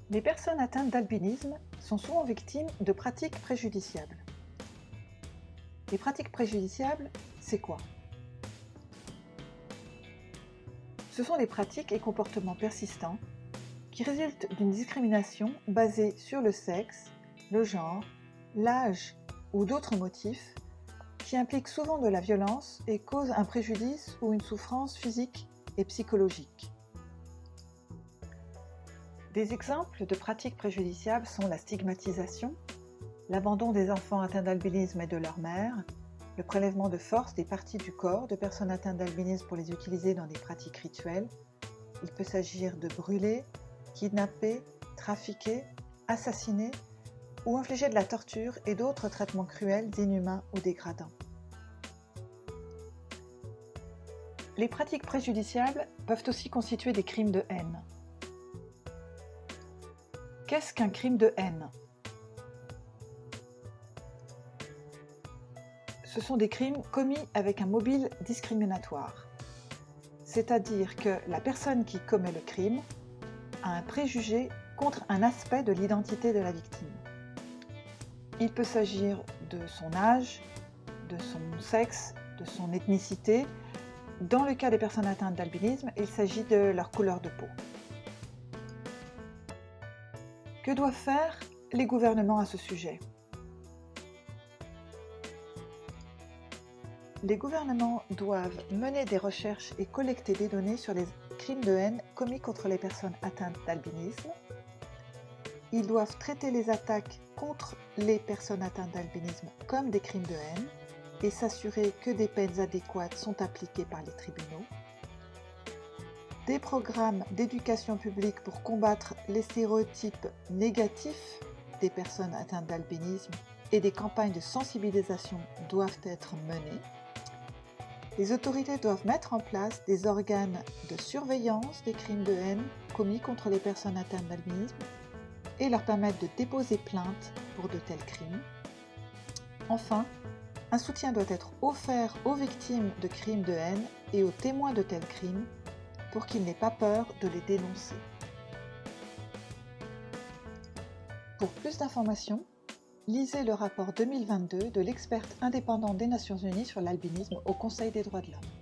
Les personnes atteintes d'albinisme sont souvent victimes de pratiques préjudiciables. Les pratiques préjudiciables, c'est quoi? Ce sont des pratiques et comportements persistants qui résultent d'une discrimination basée sur le sexe, le genre, l'âge ou d'autres motifs qui impliquent souvent de la violence et causent un préjudice ou une souffrance physique et psychologique. Des exemples de pratiques préjudiciables sont la stigmatisation, l'abandon des enfants atteints d'albinisme et de leur mère, le prélèvement de force des parties du corps de personnes atteintes d'albinisme pour les utiliser dans des pratiques rituelles. Il peut s'agir de brûler, kidnapper, trafiquer, assassiner ou infliger de la torture et d'autres traitements cruels, inhumains ou dégradants. Les pratiques préjudiciables peuvent aussi constituer des crimes de haine. Qu'est-ce qu'un crime de haine? Ce sont des crimes commis avec un mobile discriminatoire, c'est-à-dire que la personne qui commet le crime a un préjugé contre un aspect de l'identité de la victime. Il peut s'agir de son âge, de son sexe, de son ethnicité. Dans le cas des personnes atteintes d'albinisme, il s'agit de leur couleur de peau. Que doivent faire les gouvernements à ce sujet? Les gouvernements doivent mener des recherches et collecter des données sur les crimes de haine commis contre les personnes atteintes d'albinisme. Ils doivent traiter les attaques contre les personnes atteintes d'albinisme comme des crimes de haine et s'assurer que des peines adéquates sont appliquées par les tribunaux. Des programmes d'éducation publique pour combattre les stéréotypes négatifs des personnes atteintes d'albinisme et des campagnes de sensibilisation doivent être menées. Les autorités doivent mettre en place des organes de surveillance des crimes de haine commis contre les personnes atteintes d'albinisme et leur permettre de déposer plainte pour de tels crimes. Enfin, un soutien doit être offert aux victimes de crimes de haine et aux témoins de tels crimes pour qu'ils n'aient pas peur de les dénoncer. Pour plus d'informations, lisez le rapport 2022 de l'experte indépendante des Nations Unies sur l'albinisme au Conseil des droits de l'homme.